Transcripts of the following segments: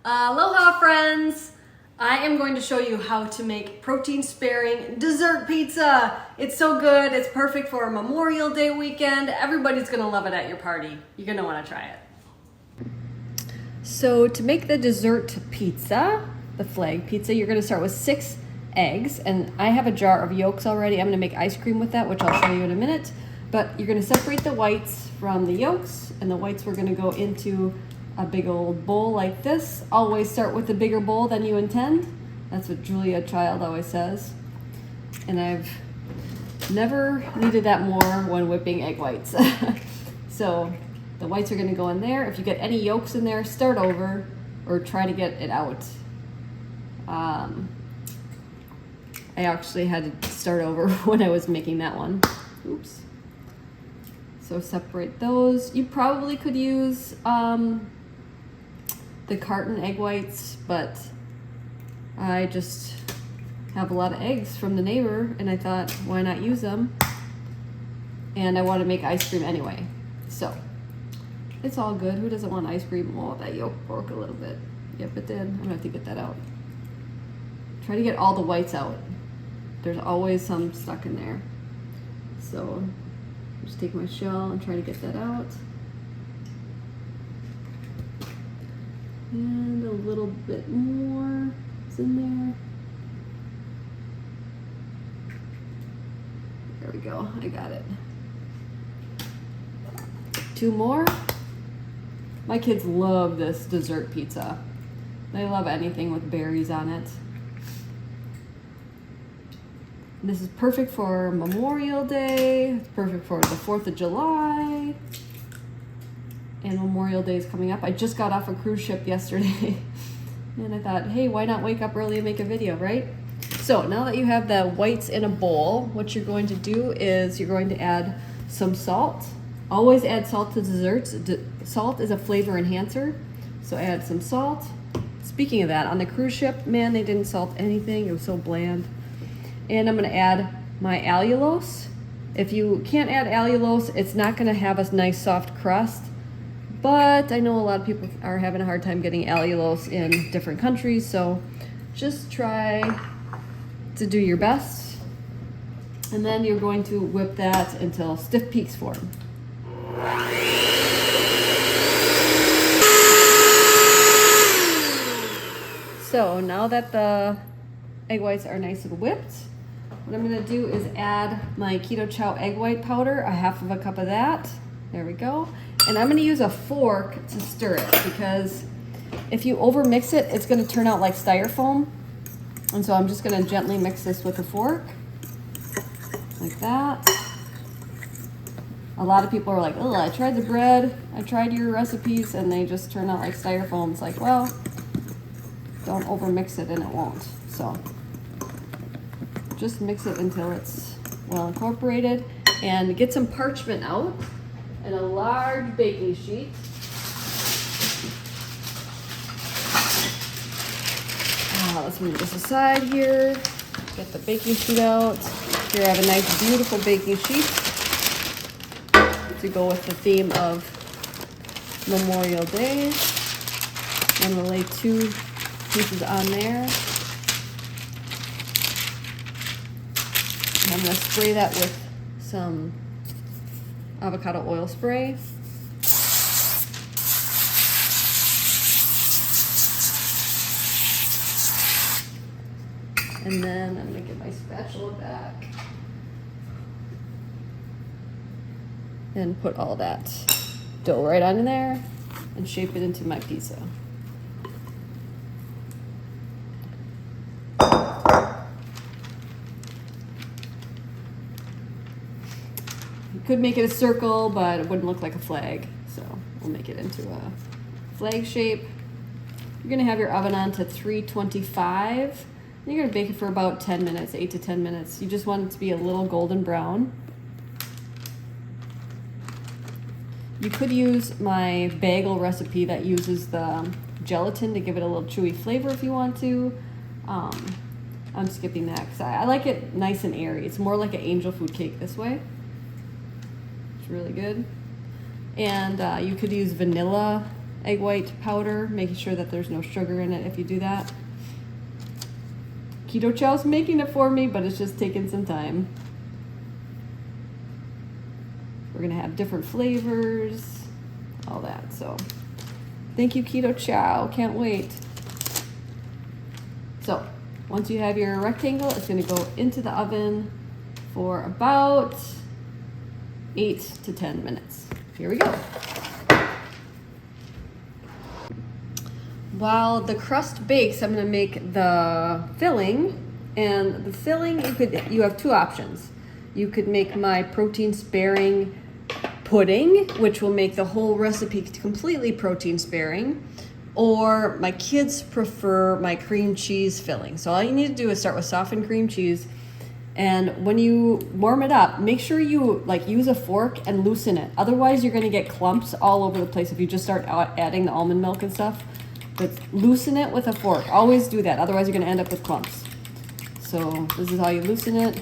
Aloha friends! I am going to show you how to make protein sparing dessert pizza. It's so good, it's perfect for a Memorial Day weekend. Everybody's gonna love it at your party. You're gonna wanna try it. So to make the dessert pizza, the flag pizza, you're gonna start with 6 eggs, and I have a jar of yolks already. I'm gonna make ice cream with that, which I'll show you in a minute. But you're gonna separate the whites from the yolks, and the whites we're gonna go into a big old bowl like this. Always start with the bigger bowl than you intend. That's what Julia Child always says. And I've never needed that more when whipping egg whites. So the whites are gonna go in there. If you get any yolks in there, start over or try to get it out. I actually had to start over when I was making that one. Oops. So separate those. You probably could use the carton egg whites, but I just have a lot of eggs from the neighbor and I thought, why not use them? And I want to make ice cream anyway. So it's all good. Who doesn't want ice cream? Oh, that yolk broke a little bit. Yep, it did. I'm gonna have to get that out. Try to get all the whites out. There's always some stuck in there. So just take my shell and try to get that out. And a little bit more is in there. There we go, I got it. 2 more. My kids love this dessert pizza. They love anything with berries on it. This is perfect for Memorial Day. It's perfect for the 4th of July. And Memorial Day is coming up. I just got off a cruise ship yesterday. And I thought, hey, why not wake up early and make a video, right? So now that you have the whites in a bowl, what you're going to do is you're going to add some salt. Always add salt to desserts. Salt is a flavor enhancer. So add some salt. Speaking of that, on the cruise ship, man, they didn't salt anything. It was so bland. And I'm gonna add my allulose. If you can't add allulose, it's not gonna have a nice soft crust, but I know a lot of people are having a hard time getting allulose in different countries, so just try to do your best. And then you're going to whip that until stiff peaks form. So now that the egg whites are nice and whipped, what I'm gonna do is add my Keto Chow egg white powder, a 1/2 cup of that. There we go. And I'm gonna use a fork to stir it because if you over mix it, it's gonna turn out like styrofoam. And so I'm just gonna gently mix this with a fork, like that. A lot of people are like, oh, I tried the bread, I tried your recipes, and they just turn out like styrofoam. It's like, well, don't over mix it and it won't. So just mix it until it's well incorporated, and get some parchment out and a large baking sheet. Let's move this aside here. Get the baking sheet out. Here I have a nice beautiful baking sheet to go with the theme of Memorial Day. I'm going to lay 2 pieces on there. I'm going to spray that with some avocado oil spray. And then I'm going to get my spatula back and put all that dough right on in there and shape it into my pizza. Could make it a circle, but it wouldn't look like a flag. So we'll make it into a flag shape. You're gonna have your oven on to 325. And you're gonna bake it for about 10 minutes, 8 to 10 minutes. You just want it to be a little golden brown. You could use my bagel recipe that uses the gelatin to give it a little chewy flavor if you want to. I'm skipping that because I like it nice and airy. It's more like an angel food cake this way. It's really good. And you could use vanilla egg white powder, making sure that there's no sugar in it if you do that. Keto Chow's making it for me, but it's just taking some time. We're gonna have different flavors, all that, so. Thank you, Keto Chow, can't wait. So, once you have your rectangle, it's gonna go into the oven for about 8 to 10 minutes. Here we go. While the crust bakes, I'm gonna make the filling. And the filling, you have two options. You could make my protein sparing pudding, which will make the whole recipe completely protein sparing. Or my kids prefer my cream cheese filling. So all you need to do is start with softened cream cheese. And when you warm it up, make sure you use a fork and loosen it. Otherwise, you're gonna get clumps all over the place if you just start adding the almond milk and stuff. But loosen it with a fork. Always do that. Otherwise, you're gonna end up with clumps. So this is how you loosen it.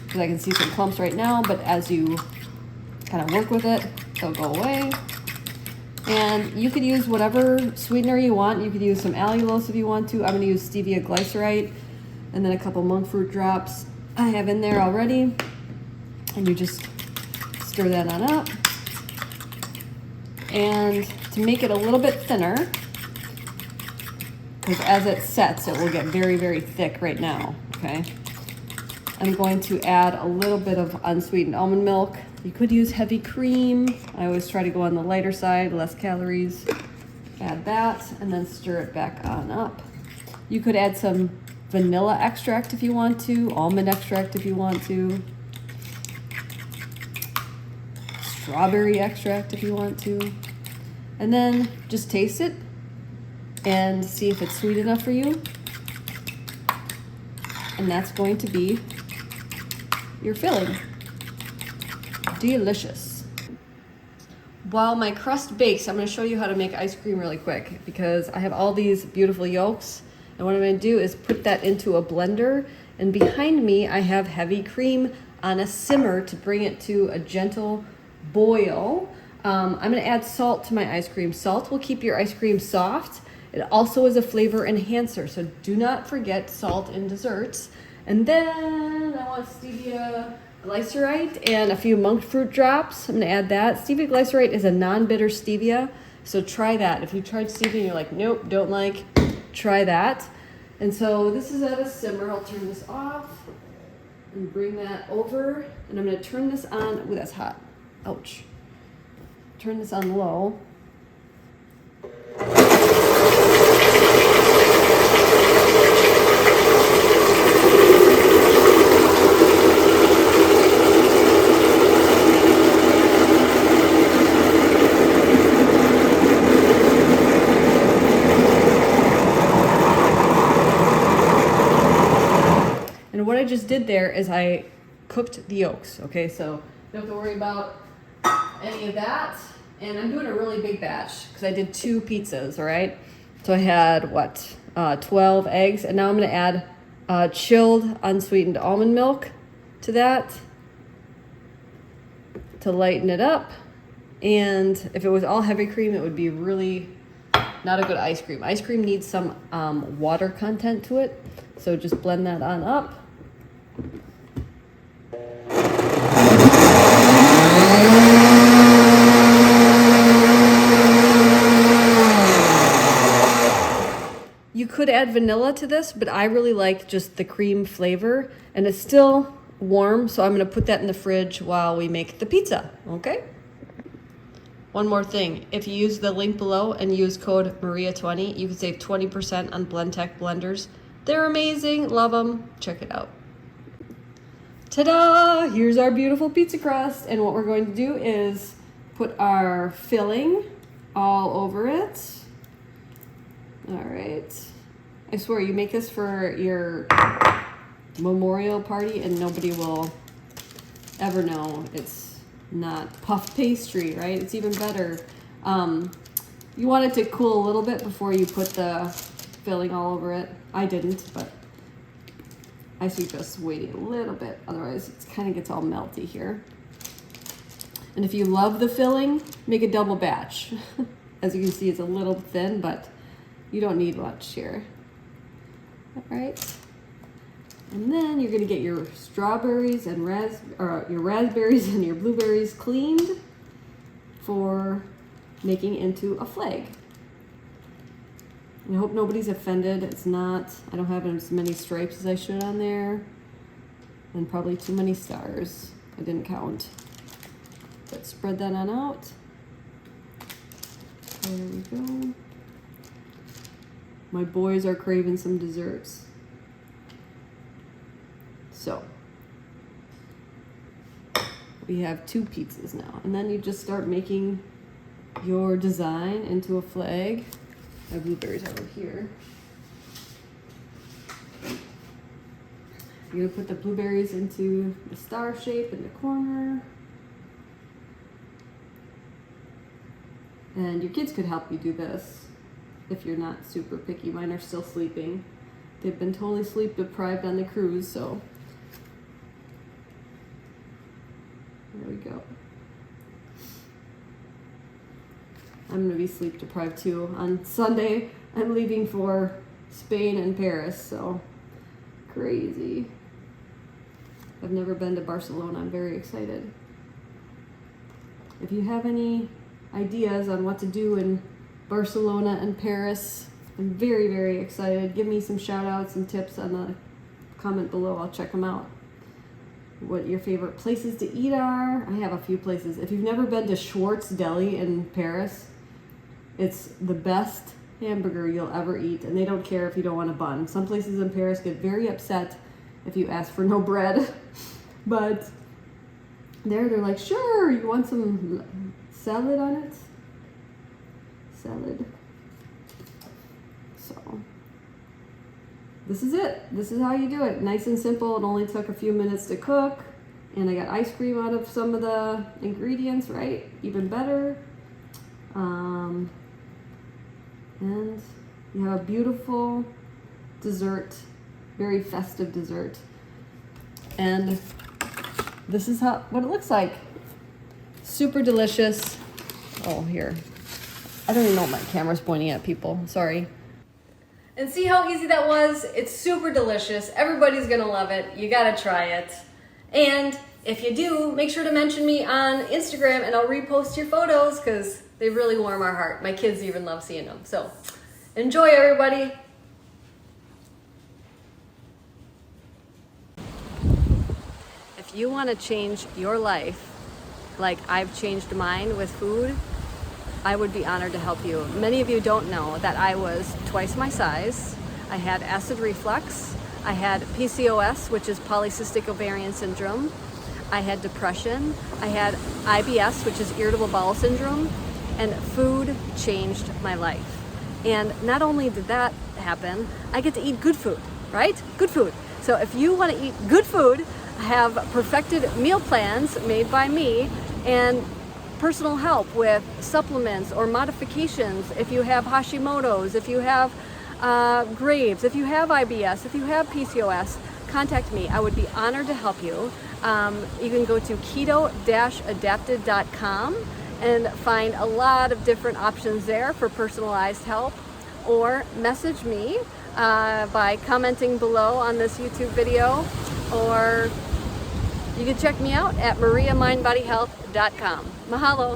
Because I can see some clumps right now, but as you kind of work with it, they'll go away. And you could use whatever sweetener you want. You could use some allulose if you want to. I'm gonna use stevia glycerite and then a couple monk fruit drops I have in there already. And you just stir that on up. And to make it a little bit thinner, because as it sets, it will get very, very thick right now, okay? I'm going to add a little bit of unsweetened almond milk. You could use heavy cream. I always try to go on the lighter side, less calories. Add that, and then stir it back on up. You could add some vanilla extract if you want to, almond extract if you want to, strawberry extract if you want to, and then just taste it and see if it's sweet enough for you. And that's going to be your filling. Delicious. While my crust bakes, I'm going to show you how to make ice cream really quick because I have all these beautiful yolks. And what I'm going to do is put that into a blender. And behind me, I have heavy cream on a simmer to bring it to a gentle boil. I'm going to add salt to my ice cream. Salt will keep your ice cream soft. It also is a flavor enhancer, so do not forget salt in desserts. And then I want stevia glycerite and a few monk fruit drops. I'm gonna add that. Stevia glycerite is a non-bitter stevia, so try that. If you tried stevia and you're like, nope, don't like, try that. And so this is at a simmer. I'll turn this off and bring that over. And I'm gonna turn this on. Ooh, that's hot. Ouch. Turn this on low. And what I just did there is I cooked the yolks, okay? So don't have to worry about any of that. And I'm doing a really big batch because I did 2 pizzas, all right? So I had, 12 eggs. And now I'm gonna add chilled unsweetened almond milk to that to lighten it up. And if it was all heavy cream, it would be really not a good ice cream. Ice cream needs some water content to it. So just blend that on up. You could add vanilla to this, but I really like just the cream flavor, and it's still warm, so I'm gonna put that in the fridge while we make the pizza, okay? One more thing, if you use the link below and use code Maria20, you can save 20% on Blendtec blenders. They're amazing, love them, check it out. Ta-da! Here's our beautiful pizza crust, and what we're going to do is put our filling all over it. All right. I swear, you make this for your memorial party and nobody will ever know it's not puff pastry, right? It's even better. You want it to cool a little bit before you put the filling all over it. I didn't, but I suggest waiting a little bit. Otherwise, it kind of gets all melty here. And if you love the filling, make a double batch. As you can see, it's a little thin, but you don't need much here. All right. And then you're gonna get your strawberries and your raspberries and your blueberries cleaned for making into a flag. I hope nobody's offended. It's not, I don't have as many stripes as I should on there, and probably too many stars. I didn't count. But spread that on out. There we go. My boys are craving some desserts. So, we have 2 pizzas now. And then you just start making your design into a flag. My blueberries over here. You're gonna put the blueberries into the star shape in the corner. And your kids could help you do this if you're not super picky. Mine are still sleeping. They've been totally sleep deprived on the cruise, so there we go. I'm gonna be sleep deprived too. On Sunday, I'm leaving for Spain and Paris, so crazy. I've never been to Barcelona. I'm very excited. If you have any ideas on what to do in Barcelona and Paris, I'm very, very excited. Give me some shout outs and tips on the comment below. I'll check them out. What your favorite places to eat are. I have a few places. If you've never been to Schwartz Deli in Paris, it's the best hamburger you'll ever eat, and they don't care if you don't want a bun. Some places in Paris get very upset if you ask for no bread, but they're like, sure, you want some salad on it? Salad. So, this is it. This is how you do it. Nice and simple. It only took a few minutes to cook, and I got ice cream out of some of the ingredients, right? Even better. And you have a beautiful dessert, very festive dessert. And this is what it looks like. Super delicious. Oh, here. I don't even know what my camera's pointing at, people. Sorry. And see how easy that was? It's super delicious. Everybody's gonna love it. You gotta try it. And if you do, make sure to mention me on Instagram and I'll repost your photos because they really warm our heart. My kids even love seeing them. So enjoy, everybody. If you want to change your life like I've changed mine with food, I would be honored to help you. Many of you don't know that I was twice my size. I had acid reflux. I had PCOS, which is polycystic ovarian syndrome. I had depression. I had IBS, which is irritable bowel syndrome. And food changed my life. And not only did that happen, I get to eat good food, right? Good food. So if you want to eat good food, I have perfected meal plans made by me and personal help with supplements or modifications if you have Hashimoto's, if you have Graves, if you have IBS, if you have PCOS, contact me. I would be honored to help you. You can go to keto-adapted.com and find a lot of different options there for personalized help, or message me by commenting below on this YouTube video, or you can check me out at mariamindbodyhealth.com. Mahalo.